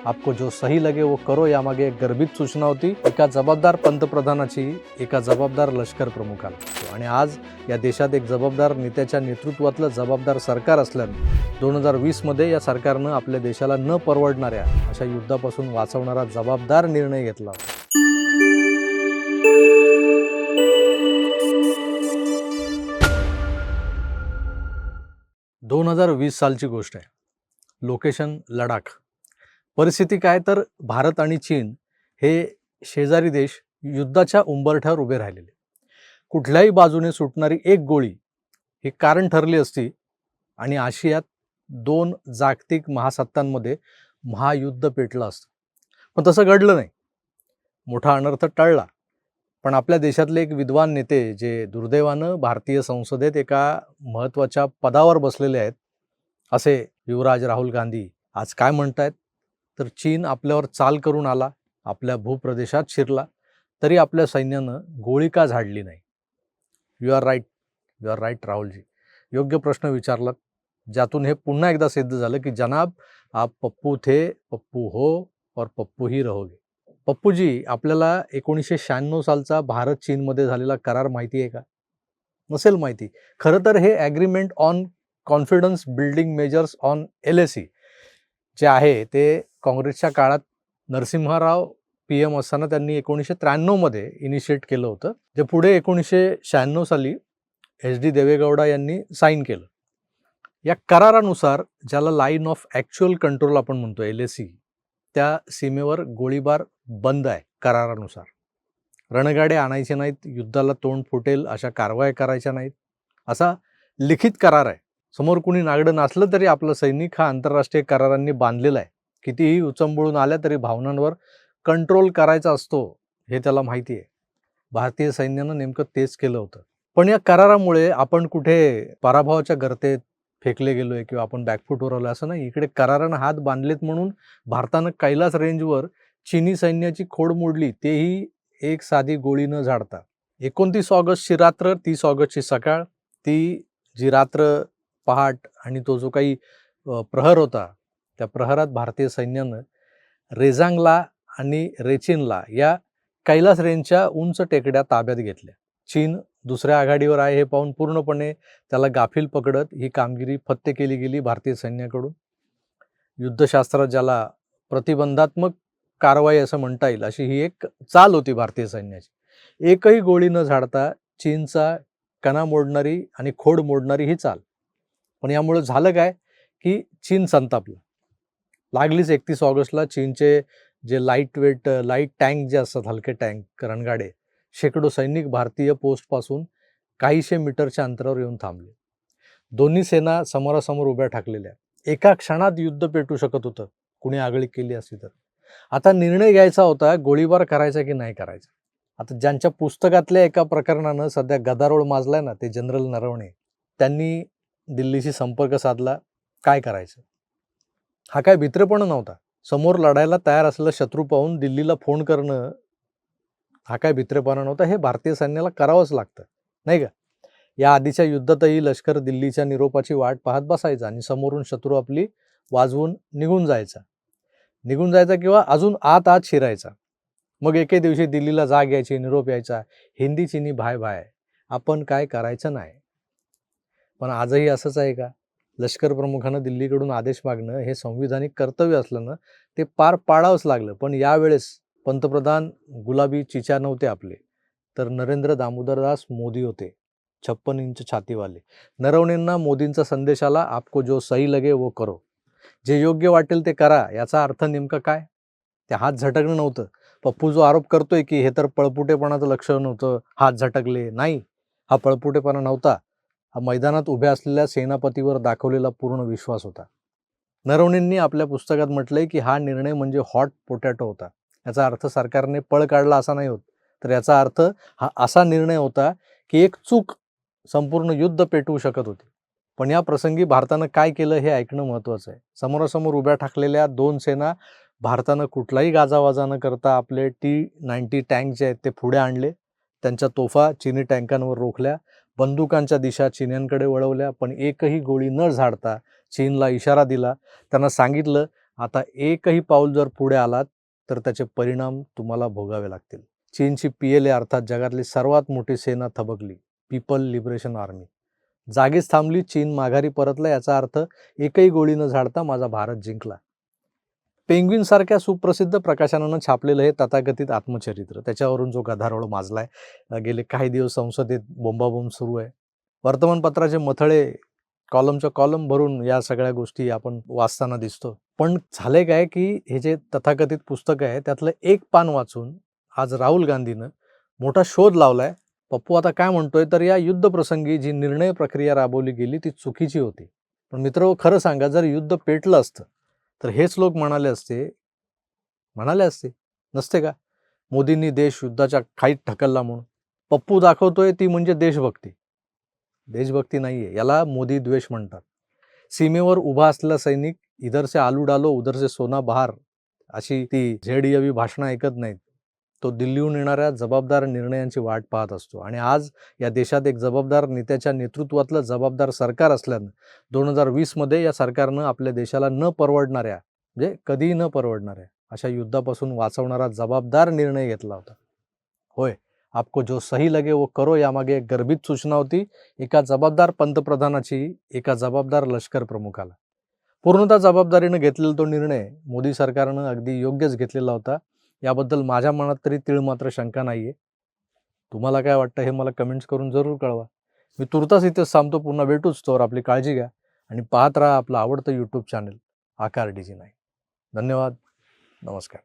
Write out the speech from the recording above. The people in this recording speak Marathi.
आपको जो सही लगे वो करो यामागे एक गर्भित सूचना होती एका जबाबदार पंतप्रधानाची एका जबाबदार लष्कर प्रमुखाला। आणि आज या देशात एक जबाबदार नेत्याच्या नेतृत्वातलं जबाबदार सरकार असल्यानं 2020 मध्ये या सरकारनं आपल्या देशाला न परवडणाऱ्या अशा युद्धापासून वाचवणारा जबाबदार निर्णय घेतला। 2020 सालची गोष्ट आहे। लोकेशन लडाख। परिस्थिती काय तर भारत आणि चीन हे शेजारी देश युद्धाच्या उंबरठ्यावर उभे राहिलेले। कुठल्याही बाजूने सुटणारी एक गोळी हे कारण ठरली असती आणि आशियात दोन जागतिक महासत्तांमध्ये महायुद्ध पेटलं असतं। पण तसं घडलं नाही। मोठा अनर्थ टळला। पण आपल्या देशातले एक विद्वान नेते जे दुर्दैवानं भारतीय संसदेत एका महत्त्वाच्या पदावर बसलेले आहेत असे युवराज राहुल गांधी आज काय म्हणतायत तर चीन आपल्यावर चाल करून आला, आपल्या भूप्रदेशात शिरला, तरी आपल्या सैन्यानं गोळी का झाडली नाही। यू आर राईट राहुलजी, योग्य प्रश्न विचारलात, ज्यातून हे पुन्हा एकदा सिद्ध झालं की जनाब आप पप्पू थे, पप्पू हो और पप्पू ही रहोगे। पप्पूजी, आपल्याला 1996 सालचा भारत चीनमध्ये झालेला करार माहिती आहे का? नसेल माहिती। खरं तर हे agreement on confidence building measures on LAC जे आहे ते काँग्रेसच्या काळात नरसिंहराव PM असताना त्यांनी 1993 मध्ये इनिशिएट केलं होतं, जे पुढे 1996 साली HD देवेगौडा यांनी साईन केलं। या करारानुसार ज्याला लाईन ऑफ ॲक्च्युअल कंट्रोल आपण म्हणतो LAC, त्या सीमेवर गोळीबार बंद आहे करारानुसार। रणगाडे आणायचे नाहीत, युद्धाला तोंड फुटेल अशा कारवाया करायच्या नाहीत, असा लिखित करार आहे। समोर कुणी नागडं नसलं तरी आपला सैनिक हा आंतरराष्ट्रीय करारांनी बांधलेला आहे। कितीही उचंबळून आल्या तरी भावनांवर कंट्रोल करायचा असतो हे त्याला माहिती आहे। भारतीय सैन्यानं नेमकं तेच केलं होतं। पण या करारामुळे आपण कुठे पराभवाच्या गर्तेत फेकले गेलोय किंवा आपण बॅकफूटवर आलो असं नाही। इकडे करारानं हात बांधलेत म्हणून भारतानं कैलास रेंजवर चीनी सैन्याची खोड मोडली, तेही एक साधी गोळी न झाडता। 29 ऑगस्टची रात्र, 30 ऑगस्टची सकाळ, ती जी रात्र पहाट आणि तो जो काही प्रहर होता, त्या प्रहरात भारतीय सैन्यानं रेजांगला आणि रेचिनला या कैलास रेंजच्या उंच टेकड्या ताब्यात घेतल्या। चीन दुसऱ्या आघाडीवर आहे हे पाहून पूर्णपणे त्याला गाफील पकडत ही कामगिरी फत्ते केली गेली भारतीय सैन्याकडून। युद्धशास्त्रात ज्याला प्रतिबंधात्मक कारवाई असं म्हणता येईल अशी ही एक चाल होती भारतीय सैन्याची। एकही गोळी न झाडता चीनचा कणा मोडणारी आणि खोड मोडणारी ही चाल। पण यामुळे झालं काय की चीन संतापलं। लागलीच 31 ऑगस्टला चीनचे जे लाईट टँक जे असतात, हलके टँक रणगाडे, शेकडो सैनिक भारतीय पोस्टपासून काहीशे मीटरच्या अंतरावर येऊन थांबले। दोन्ही सेना समोरासमोर उभ्या ठाकलेल्या। एका क्षणात युद्ध पेटू शकत होतं कुणी आगळीक केली असती तर। आता निर्णय घ्यायचा होता गोळीबार करायचा की नाही करायचा। आता ज्यांच्या पुस्तकातल्या एका प्रकरणानं सध्या गदारोळ माजलाय ना, ते जनरल नरवणे, त्यांनी दिल्लीशी संपर्क साधला। काय करायचं? हा काय भित्रेपणा नव्हता। समोर लढायला तयार असलेला शत्रू पाहून दिल्लीला फोन करणं हा काय भित्रेपणा नव्हता। हे भारतीय सैन्याला करावंच लागतं, नाही का? या आधीच्या युद्धातही लष्कर दिल्लीच्या निरोपाची वाट पाहत बसायचा आणि समोरून शत्रू आपली वाजवून निघून जायचा किंवा अजून आत शिरायचा। मग एके दिवशी दिल्लीला जाग यायची, निरोप यायचा, हिंदी चीनी भाय भाय, आपण काय करायचं नाही। पण आजही असंच आहे का? लष्कर प्रमुखानं दिल्लीकडून आदेश मागणं हे संविधानिक कर्तव्य असल्यानं ते पार पाडावंच लागलं। पण यावेळेस पंतप्रधान गुलाबी चिचा नव्हते आपले, तर नरेंद्र दामोदरदास मोदी होते, 56 इंच छातीवाले। नरवणेंना मोदींचा संदेश आला, आपको जो सही लगे वो करो। जे योग्य वाटेल ते करा। याचा अर्थ नेमका काय? ते हात झटकणं नव्हतं। पप्पू जो आरोप करतोय की हे तर पळपुटेपणाचं लक्षण होतं, हात झटकले, नाही, हा पळपुटेपणा नव्हता। हा मैदानात उभ्या असलेल्या सेनापतीवर दाखवलेला पूर्ण विश्वास होता। नरवणेंनी आपल्या पुस्तकात म्हटलंय की हा निर्णय म्हणजे हॉट पोटॅटो होता। याचा अर्थ सरकारने पळ काढला असा नाही होत, तर याचा अर्थ हा असा निर्णय होता की एक चूक संपूर्ण युद्ध पेटवू शकत होती। पण या प्रसंगी भारतानं काय केलं हे ऐकणं महत्त्वाचं आहे। समोरासमोर उभ्या ठाकलेल्या दोन सेना भारतानं कुठलाही गाजावाजा न करता आपले T-90 टँक जे आहेत ते पुढे आणले, त्यांच्या तोफा चीनी टँकांवर रोखल्या, बंदुकांच्या दिशा चीन्यांकडे वळवल्या, पण एकही गोळी न झाडता चीनला इशारा दिला। त्यांना सांगितलं, आता एकही पाऊल जर पुढे आलात तर त्याचे परिणाम तुम्हाला भोगावे लागतील. चीनची PLA अर्थात जगातली सर्वात मोठी सेना थबकली, पीपल लिबरेशन आर्मी. जागीच थांबली, चीन माघारी परतला. याचा अर्थ एकही गोळी न झाडता माझा भारत जिंकला. पेंग्विन सारख्या सुप्रसिद्ध प्रकाशनानं छापलेलं हे तथाकथित आत्मचरित्र, त्याच्यावरून जो गदारोळ माजलाय, गेले काही दिवस संसदेत बोंबाबोंब सुरू आहे. वर्तमानपत्राचे मथळे कॉलमच्या कॉलम भरून या सगळ्या गोष्टी आपण वाचताना दिसतो. पण झाले काय की हे जे तथाकथित पुस्तक आहे त्यातलं एक पान वाचून आज राहुल गांधीनं मोठा शोध लावलाय. पप्पू आता काय म्हणतोय तर या युद्ध प्रसंगी जी निर्णय प्रक्रिया राबवली गेली ती चुकीची होती. पण मित्र, खरं सांगा, जर युद्ध पेटलं असतं तर हेच लोक म्हणाले असते नसते का, मोदींनी देश युद्धाच्या खाईत ढकलला म्हणून. पप्पू दाखवतोय ती म्हणजे देशभक्ती नाहीये, याला मोदी द्वेष म्हणतात. सीमेवर उभा असलेला सैनिक इधर से आलू डालो उधर से सोना बहार अशी ती झेडयवी भाषणं ऐकत नाहीत. तो दिल्लीहून येणाऱ्या जबाबदार निर्णयांची वाट पाहत असतो. आणि आज या देशात एक जबाबदार नेत्याच्या नेतृत्वातलं जबाबदार सरकार असल्यानं 2020 मध्ये या सरकारनं आपल्या देशाला न परवडणाऱ्या, म्हणजे कधीही न परवडणाऱ्या अशा युद्धापासून वाचवणारा जबाबदार निर्णय घेतला होता. होय, आपको जो सही लगे वो करो यामागे एक गर्भित सूचना होती, एका जबाबदार पंतप्रधानाची एका जबाबदार लष्कर प्रमुखाला. पूर्णतः जबाबदारीनं घेतलेला तो निर्णय मोदी सरकारनं अगदी योग्यच घेतलेला होता. याबद्दल माझ्या मनात तरी तीळ मात्र शंका नाहीये. तुम्हाला काय वाटतं हे मला कमेंट्स करून जरूर कळवा. मी तुर्तास इथेच थांबतो. पुन्हा भेटूच. तोवर आपली काळजी घ्या आणि पाहत राहा आपलं आवडतं YouTube चॅनल आकार DG9. धन्यवाद. नमस्कार.